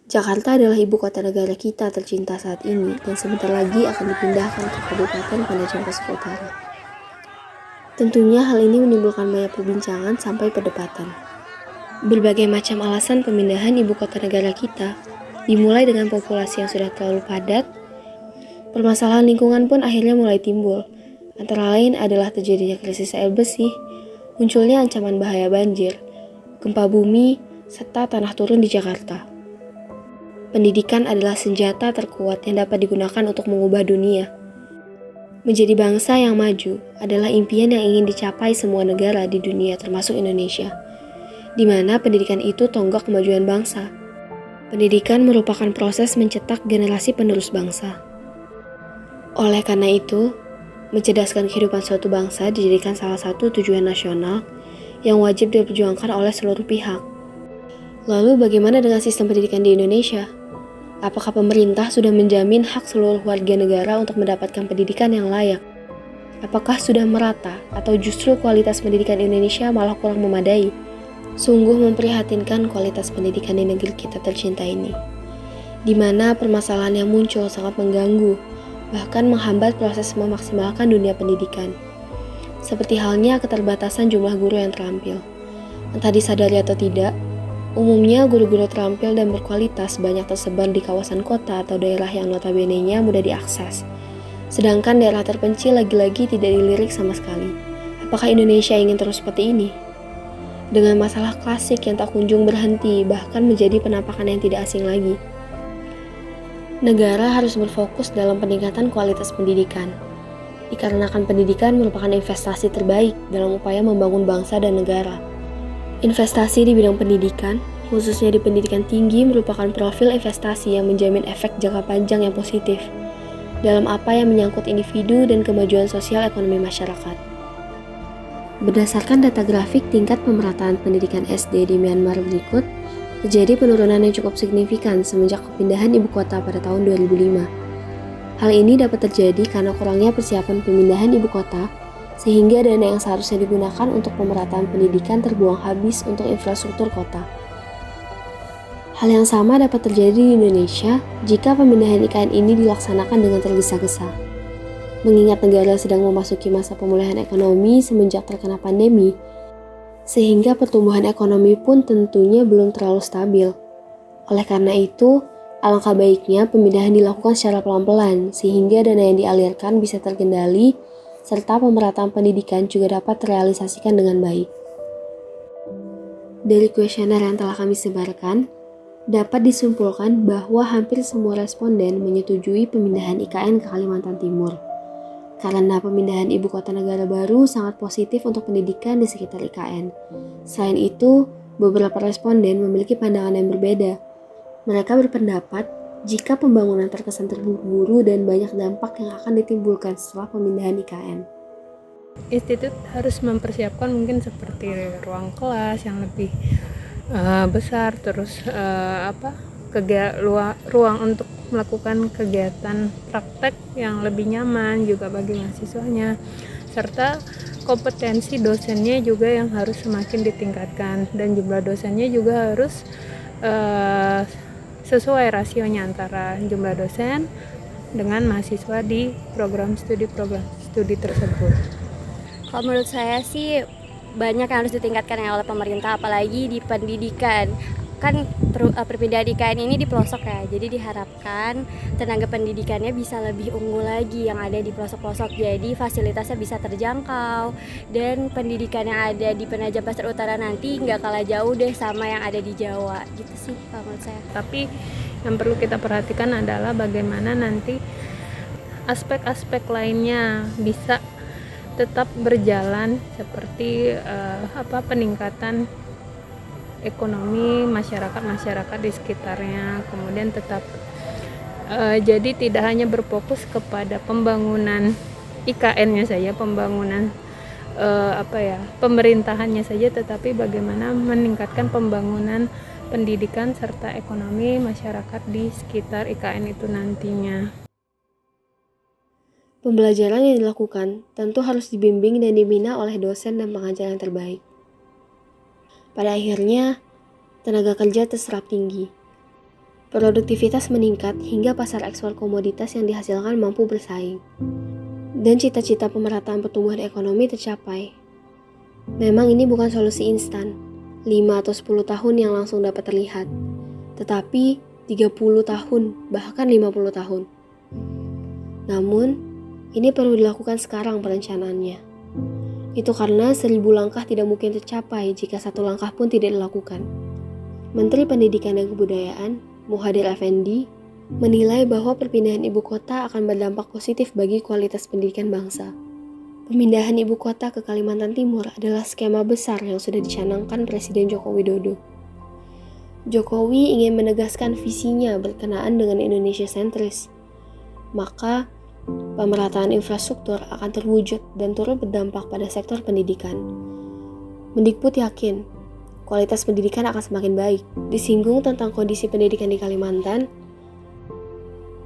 Jakarta adalah ibu kota negara kita tercinta saat ini dan sebentar lagi akan dipindahkan ke Kabupaten Penajam Pasir Utara. Tentunya hal ini menimbulkan banyak perbincangan sampai perdebatan. Berbagai macam alasan pemindahan ibu kota negara kita, dimulai dengan populasi yang sudah terlalu padat, permasalahan lingkungan pun akhirnya mulai timbul. Antara lain adalah terjadinya krisis air bersih, munculnya ancaman bahaya banjir, gempa bumi, serta tanah turun di Jakarta. Pendidikan adalah senjata terkuat yang dapat digunakan untuk mengubah dunia. Menjadi bangsa yang maju adalah impian yang ingin dicapai semua negara di dunia termasuk Indonesia, di mana pendidikan itu tonggak kemajuan bangsa. Pendidikan merupakan proses mencetak generasi penerus bangsa. Oleh karena itu, mencerdaskan kehidupan suatu bangsa dijadikan salah satu tujuan nasional yang wajib diperjuangkan oleh seluruh pihak. Lalu bagaimana dengan sistem pendidikan di Indonesia? Apakah pemerintah sudah menjamin hak seluruh warga negara untuk mendapatkan pendidikan yang layak? Apakah sudah merata atau justru kualitas pendidikan Indonesia malah kurang memadai? Sungguh memprihatinkan kualitas pendidikan di negeri kita tercinta ini, di mana permasalahan yang muncul sangat mengganggu, bahkan menghambat proses memaksimalkan dunia pendidikan. Seperti halnya keterbatasan jumlah guru yang terampil. Entah disadari atau tidak, umumnya guru-guru terampil dan berkualitas banyak tersebar di kawasan kota atau daerah yang notabene-nya mudah diakses. Sedangkan daerah terpencil lagi-lagi tidak dilirik sama sekali. Apakah Indonesia ingin terus seperti ini? Dengan masalah klasik yang tak kunjung berhenti, bahkan menjadi penampakan yang tidak asing lagi. Negara harus berfokus dalam peningkatan kualitas pendidikan. Dikarenakan pendidikan merupakan investasi terbaik dalam upaya membangun bangsa dan negara. Investasi di bidang pendidikan, khususnya di pendidikan tinggi, merupakan profil investasi yang menjamin efek jangka panjang yang positif dalam apa yang menyangkut individu dan kemajuan sosial ekonomi masyarakat. Berdasarkan data grafik tingkat pemerataan pendidikan SD di Myanmar berikut, terjadi penurunan yang cukup signifikan semenjak kepindahan ibu kota pada tahun 2005. Hal ini dapat terjadi karena kurangnya persiapan pemindahan ibu kota, sehingga dana yang seharusnya digunakan untuk pemerataan pendidikan terbuang habis untuk infrastruktur kota. Hal yang sama dapat terjadi di Indonesia jika pemindahan IKN ini dilaksanakan dengan tergesa-gesa. Mengingat negara sedang memasuki masa pemulihan ekonomi semenjak terkena pandemi, sehingga pertumbuhan ekonomi pun tentunya belum terlalu stabil. Oleh karena itu, alangkah baiknya pemindahan dilakukan secara pelan-pelan sehingga dana yang dialirkan bisa terkendali serta pemerataan pendidikan juga dapat terrealisasikan dengan baik. Dari kuesioner yang telah kami sebarkan, dapat disimpulkan bahwa hampir semua responden menyetujui pemindahan IKN ke Kalimantan Timur. Karena pemindahan ibu kota negara baru sangat positif untuk pendidikan di sekitar IKN. Selain itu, beberapa responden memiliki pandangan yang berbeda. Mereka berpendapat jika pembangunan terkesan terburu-buru dan banyak dampak yang akan ditimbulkan setelah pemindahan IKN. Institut harus mempersiapkan mungkin seperti ruang kelas yang lebih besar, terus ruang untuk melakukan kegiatan praktek yang lebih nyaman juga bagi mahasiswanya, serta kompetensi dosennya juga yang harus semakin ditingkatkan, dan jumlah dosennya juga harus sesuai rasionya antara jumlah dosen dengan mahasiswa di program studi tersebut. Kalau menurut saya sih banyak yang harus ditingkatkan oleh pemerintah, apalagi di pendidikan. Kan perpindahan IKN ini di pelosok ya, jadi diharapkan tenaga pendidikannya bisa lebih unggul lagi yang ada di pelosok-pelosok, jadi fasilitasnya bisa terjangkau, dan pendidikan yang ada di Penajam Pasir Utara nanti nggak kalah jauh deh sama yang ada di Jawa, gitu sih kalau menurut saya. Tapi yang perlu kita perhatikan adalah bagaimana nanti aspek-aspek lainnya bisa tetap berjalan, seperti peningkatan ekonomi masyarakat di sekitarnya, kemudian tetap jadi tidak hanya berfokus kepada pembangunan IKN-nya saja, pembangunan pemerintahannya saja, tetapi bagaimana meningkatkan pembangunan pendidikan serta ekonomi masyarakat di sekitar IKN itu nantinya. Pembelajaran yang dilakukan tentu harus dibimbing dan dibina oleh dosen dan pengajar yang terbaik. Pada akhirnya, tenaga kerja terserap tinggi. produktivitas meningkat hingga pasar ekspor komoditas yang dihasilkan mampu bersaing. Dan cita-cita pemerataan pertumbuhan ekonomi tercapai. Memang ini bukan solusi instan, 5 atau 10 tahun yang langsung dapat terlihat, tetapi 30 tahun, bahkan 50 tahun. Namun, ini perlu dilakukan sekarang perencanaannya. Itu karena 1000 langkah tidak mungkin tercapai jika 1 langkah pun tidak dilakukan. Menteri Pendidikan dan Kebudayaan, Muhadjir Effendi, menilai bahwa perpindahan ibu kota akan berdampak positif bagi kualitas pendidikan bangsa. Pemindahan ibu kota ke Kalimantan Timur adalah skema besar yang sudah dicanangkan Presiden Joko Widodo. Jokowi ingin menegaskan visinya berkenaan dengan Indonesia sentris. Maka, pemerataan infrastruktur akan terwujud dan turut berdampak pada sektor pendidikan. Mendikbud yakin, kualitas pendidikan akan semakin baik. Disinggung tentang kondisi pendidikan di Kalimantan,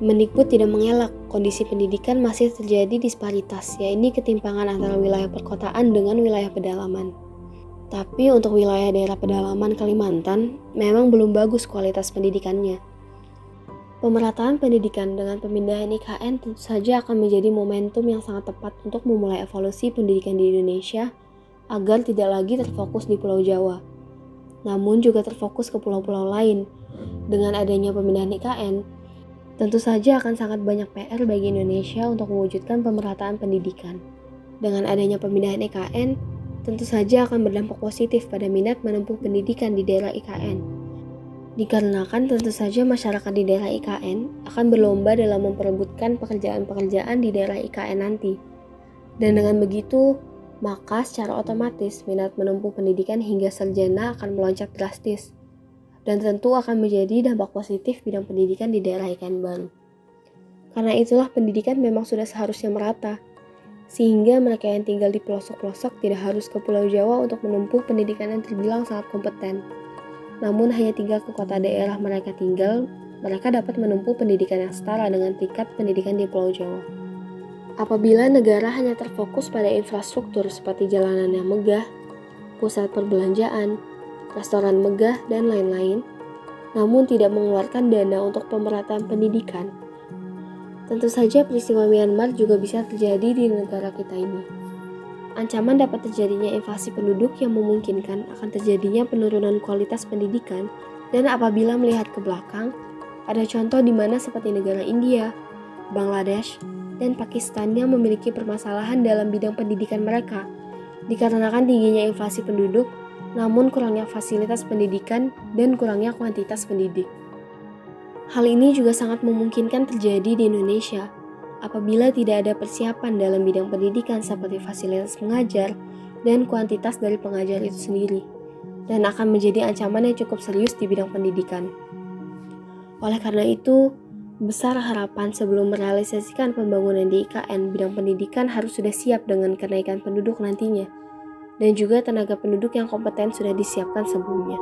Mendikbud tidak mengelak kondisi pendidikan masih terjadi disparitas, yaitu ketimpangan antara wilayah perkotaan dengan wilayah pedalaman. Tapi untuk wilayah daerah pedalaman Kalimantan, memang belum bagus kualitas pendidikannya. Pemerataan pendidikan dengan pemindahan IKN tentu saja akan menjadi momentum yang sangat tepat untuk memulai evolusi pendidikan di Indonesia agar tidak lagi terfokus di Pulau Jawa, namun juga terfokus ke pulau-pulau lain. Dengan adanya pemindahan IKN, tentu saja akan sangat banyak PR bagi Indonesia untuk mewujudkan pemerataan pendidikan. Dengan adanya pemindahan IKN, tentu saja akan berdampak positif pada minat menempuh pendidikan di daerah IKN. Dikarenakan tentu saja masyarakat di daerah IKN akan berlomba dalam memperebutkan pekerjaan-pekerjaan di daerah IKN nanti. Dan dengan begitu, maka secara otomatis minat menempuh pendidikan hingga sarjana akan melonjak drastis. Dan tentu akan menjadi dampak positif bidang pendidikan di daerah IKN baru. Karena itulah pendidikan memang sudah seharusnya merata, sehingga mereka yang tinggal di pelosok-pelosok tidak harus ke Pulau Jawa untuk menempuh pendidikan yang terbilang sangat kompeten. Namun hanya tinggal ke kota daerah mereka tinggal, mereka dapat menempuh pendidikan yang setara dengan tingkat pendidikan di Pulau Jawa. Apabila negara hanya terfokus pada infrastruktur seperti jalanan yang megah, pusat perbelanjaan, restoran megah, dan lain-lain, namun tidak mengeluarkan dana untuk pemerataan pendidikan, tentu saja peristiwa Myanmar juga bisa terjadi di negara kita ini. Ancaman dapat terjadinya invasi penduduk yang memungkinkan akan terjadinya penurunan kualitas pendidikan, dan apabila melihat ke belakang, ada contoh di mana seperti negara India, Bangladesh, dan Pakistan yang memiliki permasalahan dalam bidang pendidikan mereka, dikarenakan tingginya inflasi penduduk, namun kurangnya fasilitas pendidikan dan kurangnya kuantitas pendidik. Hal ini juga sangat memungkinkan terjadi di Indonesia apabila tidak ada persiapan dalam bidang pendidikan seperti fasilitas mengajar dan kuantitas dari pengajar itu sendiri, dan akan menjadi ancaman yang cukup serius di bidang pendidikan. Oleh karena itu, besar harapan sebelum merealisasikan pembangunan di IKN bidang pendidikan harus sudah siap dengan kenaikan penduduk nantinya, dan juga tenaga penduduk yang kompeten sudah disiapkan sebelumnya.